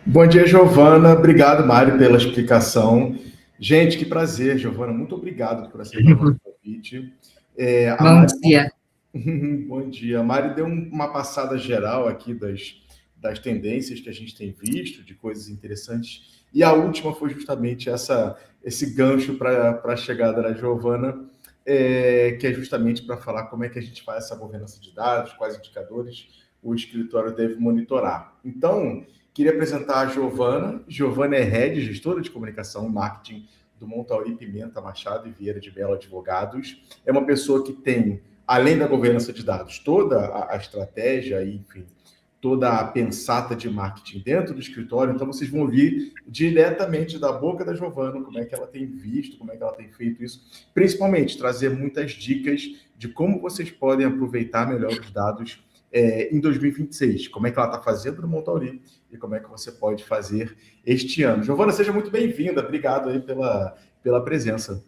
Bom dia, Giovana. Obrigado, Mário, pela explicação. Gente, que prazer, Giovana. Muito obrigado por aceitar o nosso convite. A Bom Mari... dia. Bom dia. A Mari deu uma passada geral aqui das tendências que a gente tem visto, de coisas interessantes. E a última foi justamente esse gancho para a chegada da Giovana, que é justamente para falar como é que a gente faz essa governança de dados, quais indicadores o escritório deve monitorar. Então, queria apresentar a Giovana. Giovana é head, gestora de comunicação e marketing do Montauri Pimenta Machado e Vieira de Mello Advogados. É uma pessoa que tem, além da governança de dados, toda a estratégia e, enfim, toda a pensata de marketing dentro do escritório. Então, vocês vão ouvir diretamente da boca da Giovana como é que ela tem visto, como é que ela tem feito isso. Principalmente, trazer muitas dicas de como vocês podem aproveitar melhor os dados em 2026. Como é que ela está fazendo no Montauri e como é que você pode fazer este ano. Giovana, seja muito bem-vinda. Obrigado aí pela presença.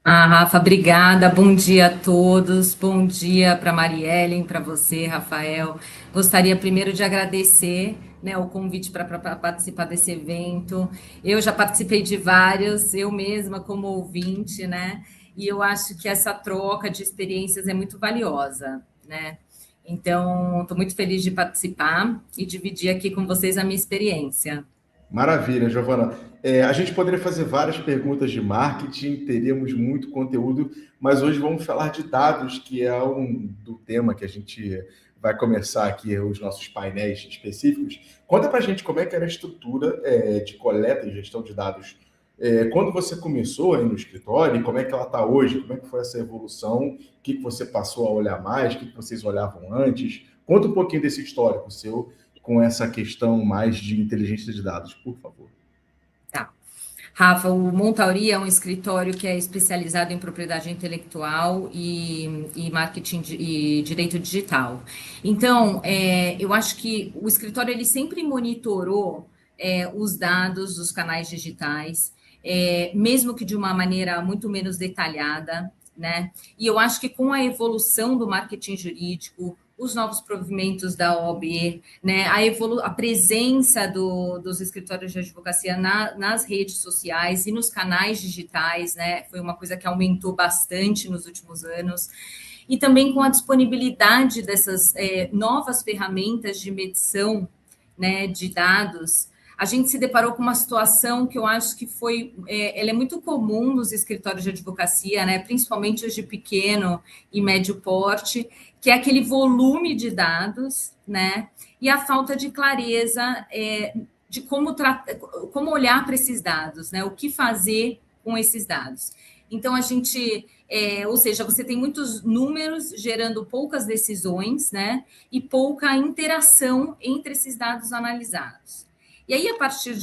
Rafa, obrigada. Bom dia a todos. Bom dia para Mariellen, para você, Rafael. Gostaria primeiro de agradecer, né, o convite para participar desse evento. Eu já participei de vários, eu mesma como ouvinte, né? E eu acho que essa troca de experiências é muito valiosa, né? Então, estou muito feliz de participar e dividir aqui com vocês a minha experiência. Maravilha, Giovana. A gente poderia fazer várias perguntas de marketing, teríamos muito conteúdo, mas hoje vamos falar de dados, que é do tema que a gente vai começar aqui, os nossos painéis específicos. Conta para a gente como é que era a estrutura de coleta e gestão de dados quando você começou aí no escritório, e como é que ela está hoje, como é que foi essa evolução, o que você passou a olhar mais, o que vocês olhavam antes. Conta um pouquinho desse histórico seu, com essa questão mais de inteligência de dados, por favor. Tá. Rafa, o Montauri é um escritório que é especializado em propriedade intelectual e marketing e direito digital. Então, eu acho que o escritório ele sempre monitorou os dados dos canais digitais, mesmo que de uma maneira muito menos detalhada, né? E eu acho que com a evolução do marketing jurídico, os novos provimentos da OAB, né, a presença dos escritórios de advocacia nas redes sociais e nos canais digitais, né, foi uma coisa que aumentou bastante nos últimos anos, e também com a disponibilidade dessas novas ferramentas de medição, né, de dados, a gente se deparou com uma situação que eu acho que ela é muito comum nos escritórios de advocacia, né, principalmente os de pequeno e médio porte, que é aquele volume de dados, né, e a falta de clareza de como olhar para esses dados, né, o que fazer com esses dados. Então, ou seja, você tem muitos números gerando poucas decisões, né, e pouca interação entre esses dados analisados. E aí, a partir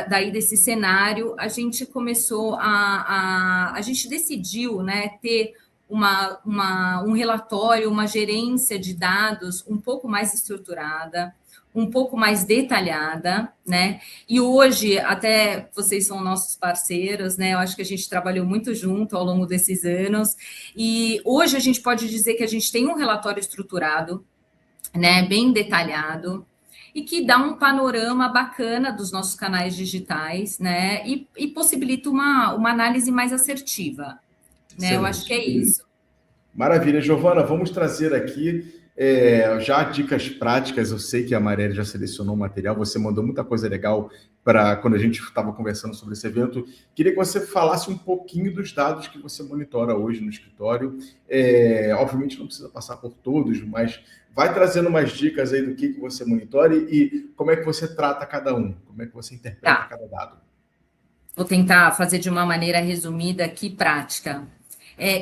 daí desse cenário, a gente começou a gente decidiu, né, ter um relatório, uma gerência de dados um pouco mais estruturada, um pouco mais detalhada, né? E hoje, até vocês são nossos parceiros, né? Eu acho que a gente trabalhou muito junto ao longo desses anos, e hoje a gente pode dizer que a gente tem um relatório estruturado, né? Bem detalhado, e que dá um panorama bacana dos nossos canais digitais, né? E possibilita uma análise mais assertiva, né? Eu acho que é isso. Maravilha, Giovana, vamos trazer aqui já dicas práticas. Eu sei que a Marielle já selecionou o material, você mandou muita coisa legal para quando a gente estava conversando sobre esse evento. Queria que você falasse um pouquinho dos dados que você monitora hoje no escritório. Obviamente não precisa passar por todos, mas vai trazendo umas dicas aí do que você monitora e como é que você trata cada um, como é que você interpreta cada dado. Vou tentar fazer de uma maneira resumida aqui, prática.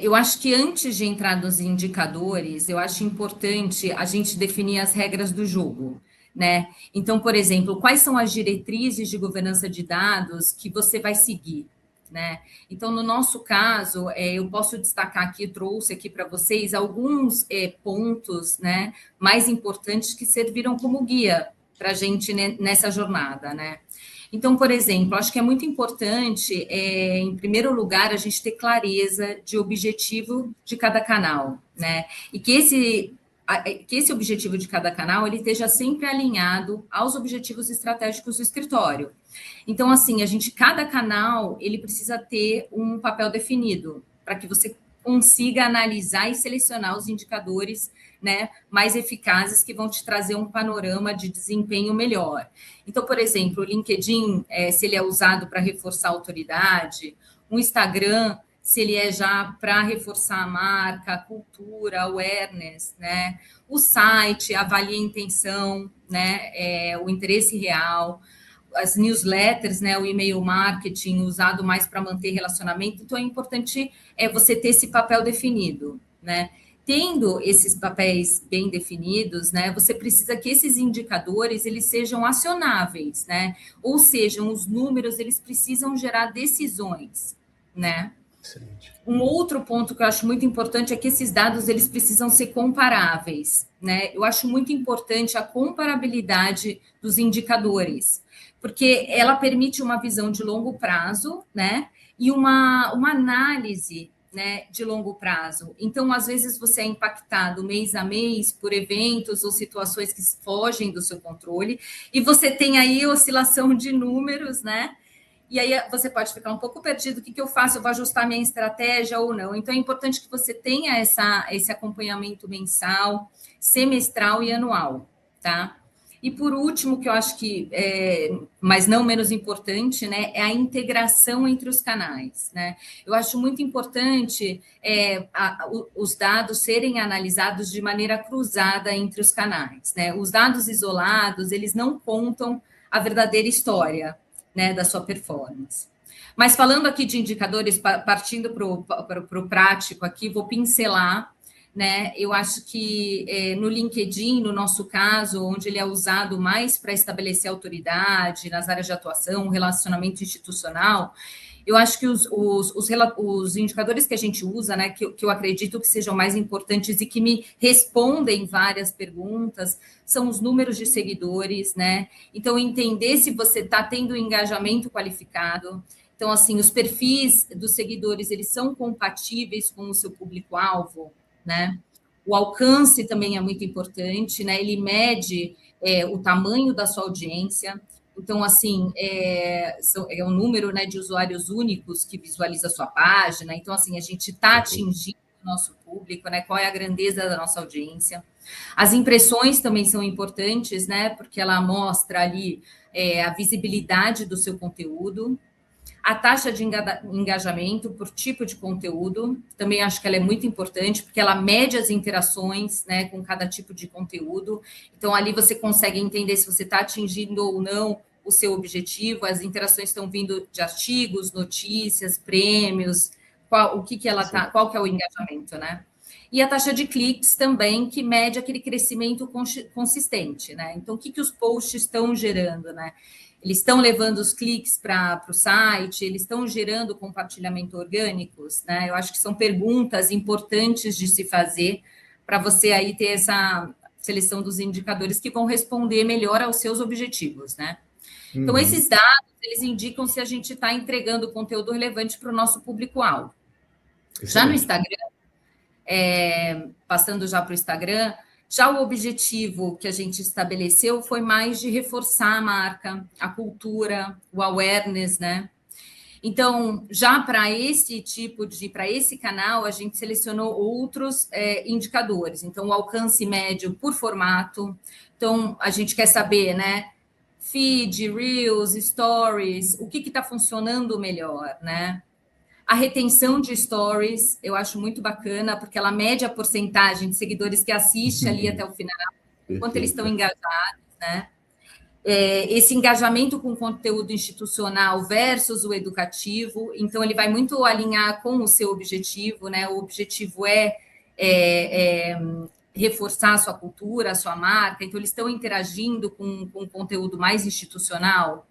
Eu acho que antes de entrar nos indicadores, eu acho importante a gente definir as regras do jogo, né? Então, por exemplo, quais são as diretrizes de governança de dados que você vai seguir, né? Então, no nosso caso, eu posso destacar aqui, trouxe aqui para vocês alguns pontos, né, mais importantes que serviram como guia para a gente nessa jornada, né? Então, por exemplo, acho que é muito importante, em primeiro lugar, a gente ter clareza de objetivo de cada canal, né? E que que esse objetivo de cada canal ele esteja sempre alinhado aos objetivos estratégicos do escritório. Então, assim, cada canal ele precisa ter um papel definido para que você consiga analisar e selecionar os indicadores, né, mais eficazes que vão te trazer um panorama de desempenho melhor. Então, por exemplo, o LinkedIn, se ele é usado para reforçar a autoridade, o Instagram, se ele é já para reforçar a marca, a cultura, awareness, né? O site avalia a intenção, né? O interesse real, as newsletters, né? O e-mail marketing usado mais para manter relacionamento. Então, é importante você ter esse papel definido, né? Tendo esses papéis bem definidos, né? Você precisa que esses indicadores eles sejam acionáveis, né? Ou seja, os números eles precisam gerar decisões, né? Excelente. Um outro ponto que eu acho muito importante é que esses dados eles precisam ser comparáveis, né? Eu acho muito importante a comparabilidade dos indicadores, porque ela permite uma visão de longo prazo, né? E uma análise, né, de longo prazo. Então, às vezes, você é impactado mês a mês por eventos ou situações que fogem do seu controle, e você tem aí oscilação de números, né? E aí você pode ficar um pouco perdido, o que eu faço? Eu vou ajustar minha estratégia ou não? Então, é importante que você tenha esse acompanhamento mensal, semestral e anual, tá? E por último, que eu acho que, mas não menos importante, né, é a integração entre os canais, né? Eu acho muito importante os dados serem analisados de maneira cruzada entre os canais, né? Os dados isolados, eles não contam a verdadeira história, né, da sua performance. Mas falando aqui de indicadores, partindo para o prático aqui, vou pincelar, né? Eu acho que no LinkedIn, no nosso caso, onde ele é usado mais para estabelecer autoridade nas áreas de atuação, relacionamento institucional, eu acho que os indicadores que a gente usa, né, que eu acredito que sejam mais importantes e que me respondem várias perguntas, são os números de seguidores, né? Então, entender se você está tendo engajamento qualificado. Então, assim, os perfis dos seguidores, eles são compatíveis com o seu público-alvo, né? O alcance também é muito importante, né? Ele mede o tamanho da sua audiência. Então, assim, é um número, né, de usuários únicos que visualiza a sua página. Então, assim, a gente está atingindo o nosso público, né? Qual é a grandeza da nossa audiência. As impressões também são importantes, né? Porque ela mostra ali a visibilidade do seu conteúdo. A taxa de engajamento por tipo de conteúdo, também acho que ela é muito importante, porque ela mede as interações, né, com cada tipo de conteúdo. Então, ali você consegue entender se você está atingindo ou não o seu objetivo, as interações estão vindo de artigos, notícias, prêmios, qual que é o engajamento, né? E a taxa de cliques também, que mede aquele crescimento consistente, né? Então, o que os posts estão gerando, né? Eles estão levando os cliques para o site, eles estão gerando compartilhamento orgânicos, né? Eu acho que são perguntas importantes de se fazer para você aí ter essa seleção dos indicadores que vão responder melhor aos seus objetivos, né? Então, esses dados, eles indicam se a gente está entregando conteúdo relevante para o nosso público-alvo. Já no Instagram, passando já para o Instagram, já o objetivo que a gente estabeleceu foi mais de reforçar a marca, a cultura, o awareness, né? Então, já para para esse canal, a gente selecionou outros indicadores. Então, o alcance médio por formato. Então, a gente quer saber, né? Feed, Reels, Stories, o que está funcionando melhor, né? A retenção de stories, eu acho muito bacana, porque ela mede a porcentagem de seguidores que assiste ali até o final, quanto eles estão engajados, né? Esse engajamento com o conteúdo institucional versus o educativo, então ele vai muito alinhar com o seu objetivo, né? O objetivo é reforçar a sua cultura, a sua marca, então eles estão interagindo com conteúdo mais institucional.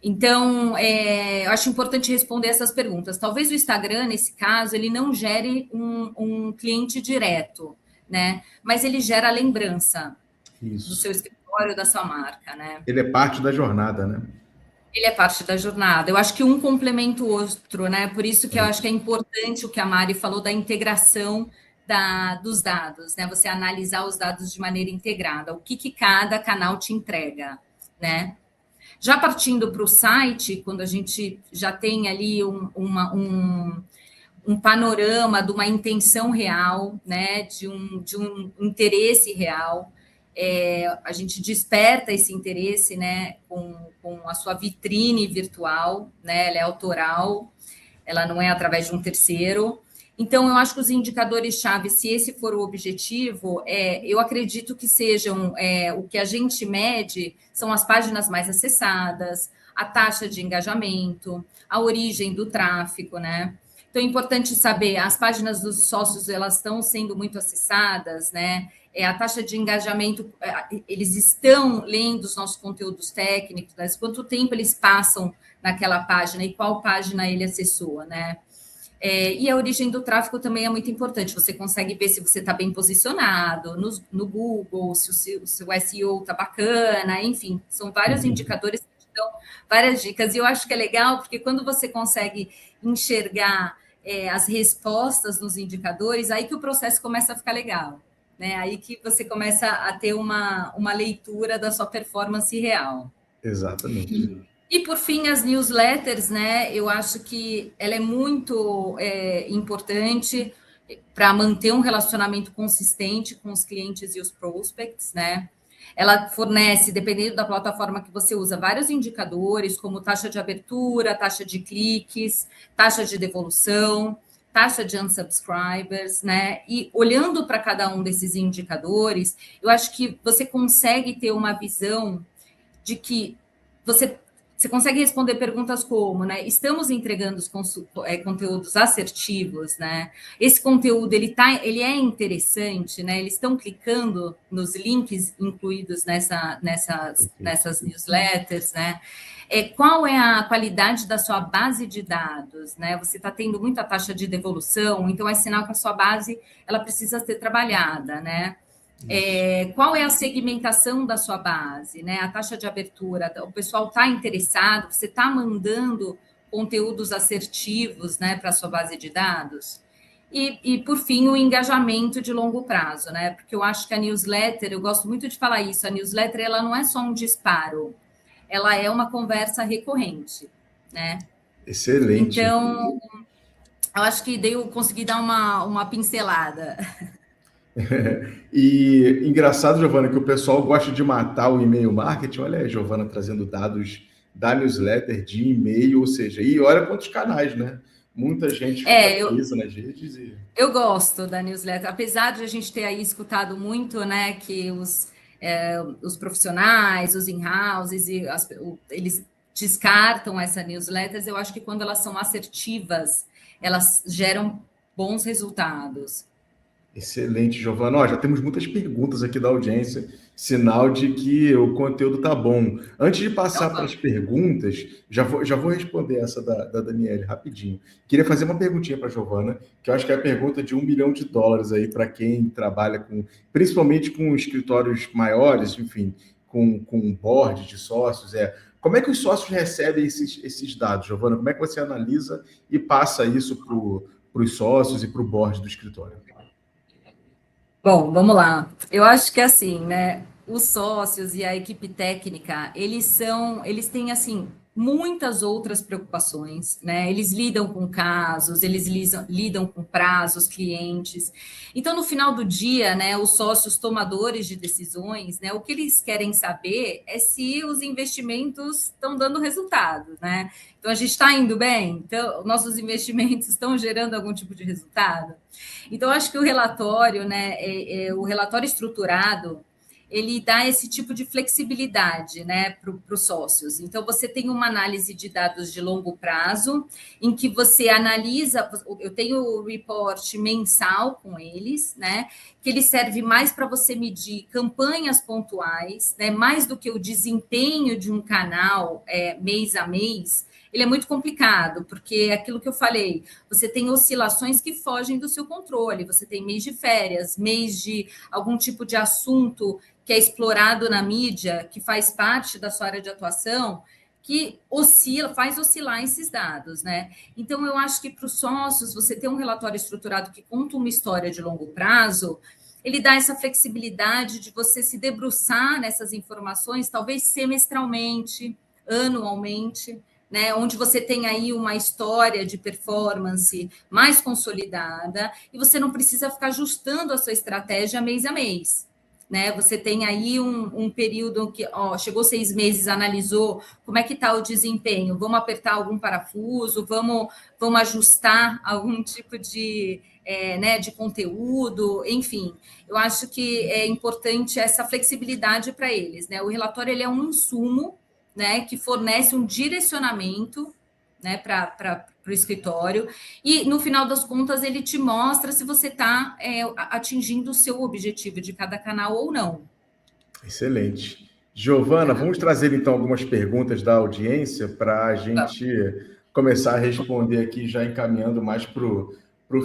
Então, eu acho importante responder essas perguntas. Talvez o Instagram, nesse caso, ele não gere um cliente direto, né? Mas ele gera a lembrança do seu escritório, da sua marca, né? Ele é parte da jornada, né? Ele é parte da jornada. Eu acho que um complementa o outro, né? Por isso que eu acho que é importante o que a Mari falou da integração, dos dados, né? Você analisar os dados de maneira integrada, o que cada canal te entrega, né? Já partindo para o site, quando a gente já tem ali um panorama de uma intenção real, né? De um interesse real, a gente desperta esse interesse, né? Com a sua vitrine virtual, né? Ela é autoral, ela não é através de um terceiro. Então, eu acho que os indicadores-chave, se esse for o objetivo, eu acredito que sejam o que a gente mede são as páginas mais acessadas, a taxa de engajamento, a origem do tráfego, né? Então, é importante saber, as páginas dos sócios, elas estão sendo muito acessadas, né? A taxa de engajamento, eles estão lendo os nossos conteúdos técnicos, né? Quanto tempo eles passam naquela página e qual página ele acessou, né? E a origem do tráfego também é muito importante. Você consegue ver se você está bem posicionado no Google, se o seu SEO está bacana, enfim, são vários indicadores que te dão várias dicas. E eu acho que é legal, porque quando você consegue enxergar as respostas nos indicadores, aí que o processo começa a ficar legal, né? Aí que você começa a ter uma leitura da sua performance real. Exatamente. E, por fim, as newsletters, né? Eu acho que ela é muito importante para manter um relacionamento consistente com os clientes e os prospects, né? Ela fornece, dependendo da plataforma que você usa, vários indicadores, como taxa de abertura, taxa de cliques, taxa de devolução, taxa de unsubscribers, né? E olhando para cada um desses indicadores, eu acho que você consegue ter uma visão de que você consegue responder perguntas como, né? Estamos entregando os conteúdos assertivos, né? Esse conteúdo ele é interessante, né? Eles estão clicando nos links incluídos nessas newsletters, né? Qual é a qualidade da sua base de dados, né? Você está tendo muita taxa de devolução, então é sinal que a sua base ela precisa ser trabalhada, né? Qual é a segmentação da sua base, né? A taxa de abertura, o pessoal está interessado, você está mandando conteúdos assertivos, né, para a sua base de dados? E, por fim, o engajamento de longo prazo, né? Porque eu acho que a newsletter, eu gosto muito de falar isso, a newsletter ela não é só um disparo, ela é uma conversa recorrente, né? Excelente. Então, eu acho que eu consegui dar uma pincelada. E engraçado, Giovana, que o pessoal gosta de matar o e-mail marketing. Olha aí, Giovana trazendo dados da newsletter de e-mail, ou seja, e olha quantos canais, né? Muita gente utiliza nas redes. Eu gosto da newsletter, apesar de a gente ter aí escutado muito, né, que os profissionais, os in-houses, eles descartam essas newsletters. Eu acho que quando elas são assertivas, elas geram bons resultados. Excelente, Giovana. Ó, já temos muitas perguntas aqui da audiência, sinal de que o conteúdo tá bom. Antes de passar para as perguntas, já vou responder essa da Daniele rapidinho. Queria fazer uma perguntinha para a Giovana, que eu acho que é a pergunta de $1 milhão aí para quem trabalha principalmente com escritórios maiores, enfim, com board de sócios. Como é que os sócios recebem esses dados, Giovana? Como é que você analisa e passa isso para os sócios e para o board do escritório? Bom, vamos lá. Eu acho que assim, né? Os sócios e a equipe técnica, eles têm assim muitas outras preocupações, né? Eles lidam com casos, eles lidam com prazos, clientes. Então, no final do dia, né, os sócios tomadores de decisões, né, o que eles querem saber é se os investimentos estão dando resultado, né? Então, a gente está indo bem? Então, nossos investimentos estão gerando algum tipo de resultado? Então, acho que o relatório, né, o relatório estruturado, ele dá esse tipo de flexibilidade, né, para os sócios. Então, você tem uma análise de dados de longo prazo, em que você analisa, eu tenho o report mensal com eles, né, que ele serve mais para você medir campanhas pontuais, né, mais do que o desempenho de um canal mês a mês. Ele é muito complicado, porque é aquilo que eu falei, você tem oscilações que fogem do seu controle, você tem mês de férias, mês de algum tipo de assunto que é explorado na mídia, que faz parte da sua área de atuação, que faz oscilar esses dados, né? Então, eu acho que para os sócios, você ter um relatório estruturado que conta uma história de longo prazo, ele dá essa flexibilidade de você se debruçar nessas informações, talvez semestralmente, anualmente, né, onde você tem aí uma história de performance mais consolidada e você não precisa ficar ajustando a sua estratégia mês a mês. Né? Você tem aí um período que chegou 6 meses, analisou como é que está o desempenho, vamos apertar algum parafuso, vamos ajustar algum tipo de conteúdo, enfim. Eu acho que é importante essa flexibilidade para eles. Né? O relatório ele é um insumo, né, que fornece um direcionamento, né, para o escritório, e no final das contas ele te mostra se você está atingindo o seu objetivo de cada canal ou não. Excelente. Giovana, vamos trazer então algumas perguntas da audiência para a gente começar a responder aqui, já encaminhando mais para o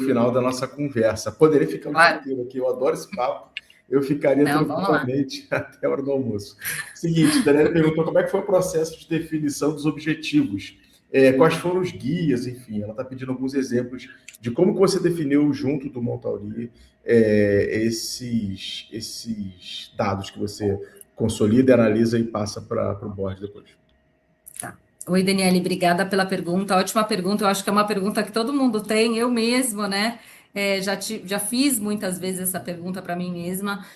final da nossa conversa. Poderia ficar o dia inteiro aqui, eu adoro esse papo. Eu ficaria tranquilamente até a hora do almoço. Seguinte, Daniela perguntou como é que foi o processo de definição dos objetivos. Quais foram os guias, enfim, ela está pedindo alguns exemplos de como que você definiu junto do Montauri esses dados que você consolida, analisa e passa para o board depois. Tá. Oi, Daniele, obrigada pela pergunta, ótima pergunta, eu acho que é uma pergunta que todo mundo tem, eu mesma, né? Já fiz muitas vezes essa pergunta para mim mesma,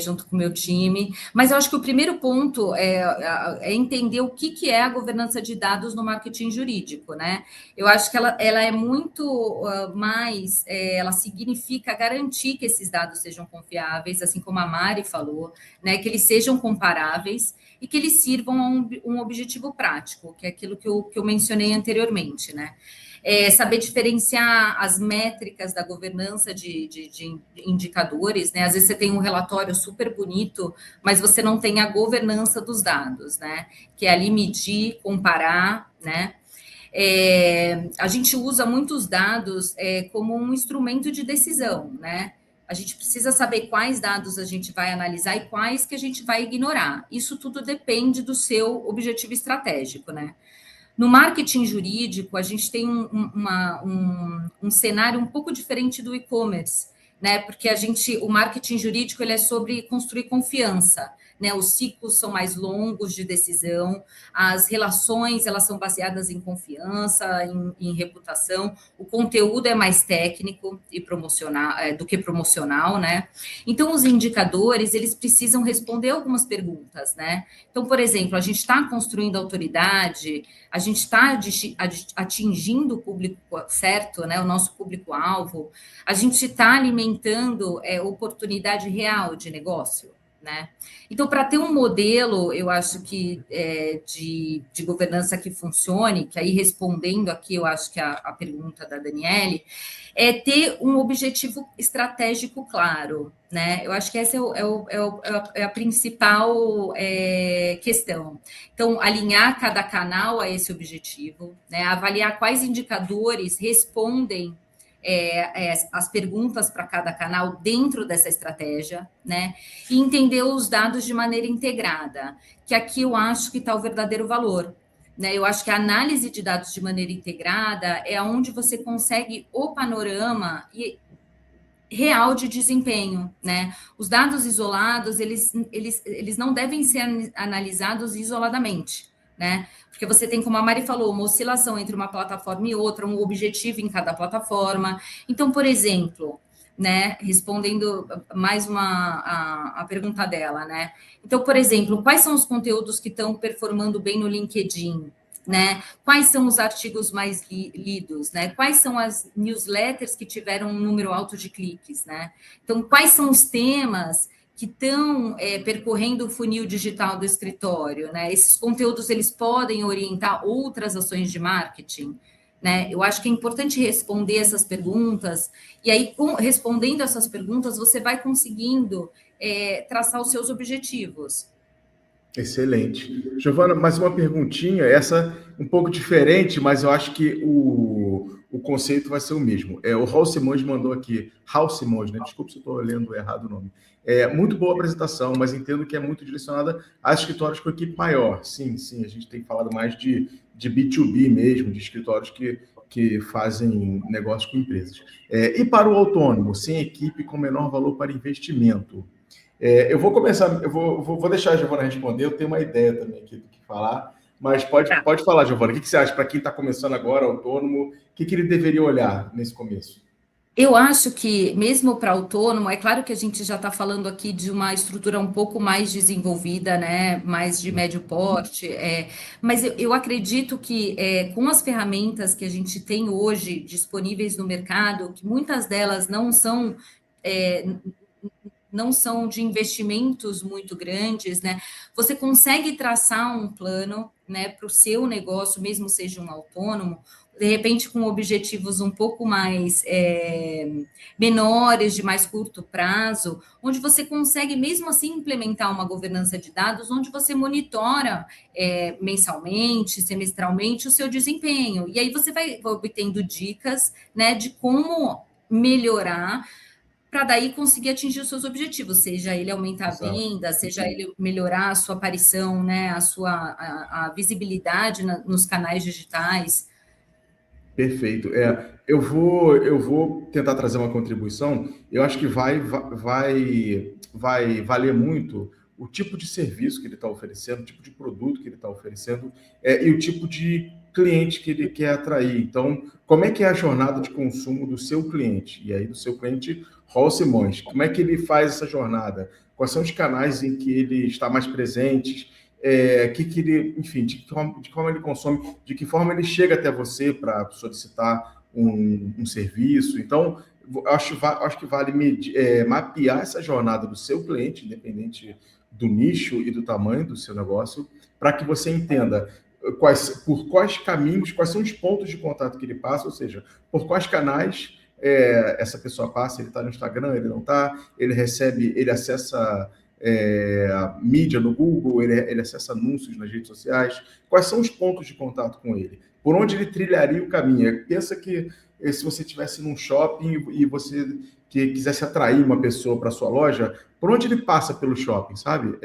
junto com o meu time, mas eu acho que o primeiro ponto é entender o que é a governança de dados no marketing jurídico, né? Eu acho que ela é muito mais, ela significa garantir que esses dados sejam confiáveis, assim como a Mari falou, né? Que eles sejam comparáveis e que eles sirvam a um objetivo prático, que é aquilo que eu mencionei anteriormente, né? Saber diferenciar as métricas da governança de indicadores, né? Às vezes você tem um relatório super bonito, mas você não tem a governança dos dados, né? Que é ali medir, comparar, né? A gente usa muitos dados como um instrumento de decisão, né? A gente precisa saber quais dados a gente vai analisar e quais que a gente vai ignorar. Isso tudo depende do seu objetivo estratégico, né? No marketing jurídico, a gente tem um cenário um pouco diferente do e-commerce, né? Porque o marketing jurídico ele é sobre construir confiança, né? Os ciclos são mais longos de decisão, as relações elas são baseadas em confiança, em reputação, o conteúdo é mais técnico e promocional do que promocional, né? Então, os indicadores eles precisam responder algumas perguntas, né? Então, por exemplo, a gente está construindo autoridade, a gente está atingindo o público certo, né? O nosso público-alvo, a gente está alimentando oportunidade real de negócio, né? Então, para ter um modelo, eu acho que de governança que funcione, que aí respondendo aqui, eu acho que a pergunta da Daniele, é ter um objetivo estratégico claro, né? Eu acho que essa é a principal questão. Então, alinhar cada canal a esse objetivo, né? Avaliar quais indicadores respondem as perguntas para cada canal dentro dessa estratégia, né? E entender os dados de maneira integrada, que aqui eu acho que está o verdadeiro valor, né? Eu acho que a análise de dados de maneira integrada é onde você consegue o panorama real de desempenho, né? Os dados isolados, eles não devem ser analisados isoladamente, né? Porque você tem, como a Mari falou, uma oscilação entre uma plataforma e outra, um objetivo em cada plataforma. Então, por exemplo, né, respondendo mais a pergunta dela, né? Então, por exemplo, quais são os conteúdos que estão performando bem no LinkedIn? Né? Quais são os artigos mais lidos, né? Quais são as newsletters que tiveram um número alto de cliques, né? Então, quais são os temas que estão percorrendo o funil digital do escritório, né? Esses conteúdos, eles podem orientar outras ações de marketing, né? Eu acho que é importante responder essas perguntas, e aí, respondendo essas perguntas, você vai conseguindo traçar os seus objetivos. Excelente. Giovana, mais uma perguntinha, essa um pouco diferente, mas eu acho que o o conceito vai ser o mesmo. O Raul Simões mandou aqui, Raul Simões, né? Desculpa se eu estou lendo errado o nome. Muito boa apresentação, mas entendo que é muito direcionada a escritórios com equipe maior. Sim, sim, a gente tem falado mais de B2B mesmo, de escritórios que fazem negócios com empresas. E para o autônomo, sem equipe com menor valor para investimento? Eu vou começar, vou deixar a Giovana responder, eu tenho uma ideia também aqui do que falar, mas pode falar, Giovana, o que você acha para quem está começando agora, autônomo, o que ele deveria olhar nesse começo? Eu acho que, mesmo para autônomo, é claro que a gente já está falando aqui de uma estrutura um pouco mais desenvolvida, né? Mais de médio porte, mas eu acredito que com as ferramentas que a gente tem hoje disponíveis no mercado, que muitas delas é, não são de investimentos muito grandes, né? Você consegue traçar um plano, né, para o seu negócio, mesmo seja um autônomo, de repente com objetivos um pouco mais menores, de mais curto prazo, onde você consegue mesmo assim implementar uma governança de dados, onde você monitora mensalmente, semestralmente o seu desempenho. E aí você vai obtendo dicas, né, de como melhorar para daí conseguir atingir os seus objetivos, seja ele aumentar a Exato. venda, seja ele melhorar a sua aparição, né, a visibilidade nos canais digitais. Perfeito. Eu vou tentar trazer uma contribuição. Eu acho que vai valer muito o tipo de serviço que ele está oferecendo, o tipo de produto que ele está oferecendo, e o tipo de cliente que ele quer atrair. Então, como é que é a jornada de consumo do seu cliente? E aí, do seu cliente, Raul Simões. Como é que ele faz essa jornada? Quais são os canais em que ele está mais presente? Que ele, enfim, de que forma ele consome, de que forma ele chega até você para solicitar um serviço. Então, acho que vale mapear essa jornada do seu cliente, independente do nicho e do tamanho do seu negócio, para que você entenda por quais caminhos, quais são os pontos de contato que ele passa, ou seja, por quais canais essa pessoa passa, ele está no Instagram, ele não está, ele acessa mídia no Google, ele acessa anúncios nas redes sociais. Quais são os pontos de contato com ele? Por onde ele trilharia o caminho? Pensa que se você estivesse num shopping e você que quisesse atrair uma pessoa para sua loja, por onde ele passa pelo shopping, sabe?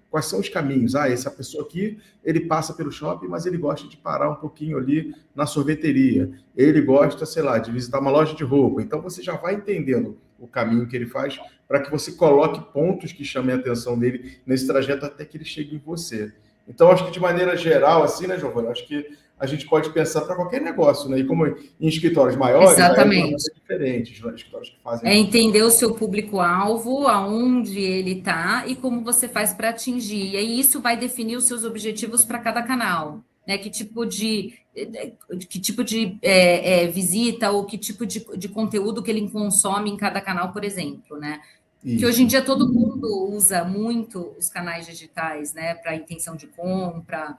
Quais são os caminhos? Essa pessoa aqui, ele passa pelo shopping, mas ele gosta de parar um pouquinho ali na sorveteria. Ele gosta, sei lá, de visitar uma loja de roupa. Então, você já vai entendendo o caminho que ele faz para que você coloque pontos que chamem a atenção dele nesse trajeto até que ele chegue em você. Então, acho que de maneira geral, assim, né, Giovana? Acho que a gente pode pensar para qualquer negócio, né? E como em escritórios maiores, aí a jornada Exatamente. é diferente, né? Escritórios que É fazem. entender o seu público-alvo, aonde ele está e como você faz para atingir. E aí isso vai definir os seus objetivos para cada canal, né? Que tipo de visita ou que tipo de conteúdo que ele consome em cada canal, por exemplo, né? Que hoje em Isso. dia todo mundo usa muito os canais digitais, né? Para intenção de compra.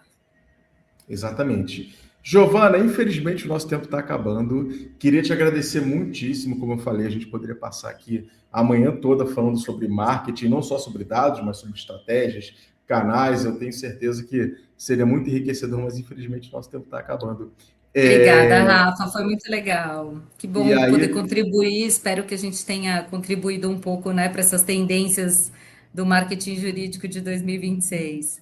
Exatamente. Giovana, infelizmente o nosso tempo está acabando. Queria te agradecer muitíssimo, como eu falei, a gente poderia passar aqui a manhã toda falando sobre marketing, não só sobre dados, mas sobre estratégias, canais. Eu tenho certeza que seria muito enriquecedor, mas infelizmente o nosso tempo está acabando. Obrigada, É, Rafa, foi muito legal. Que e bom poder aí, contribuir. Espero que a gente tenha contribuído um pouco, né, para essas tendências do marketing jurídico de 2026.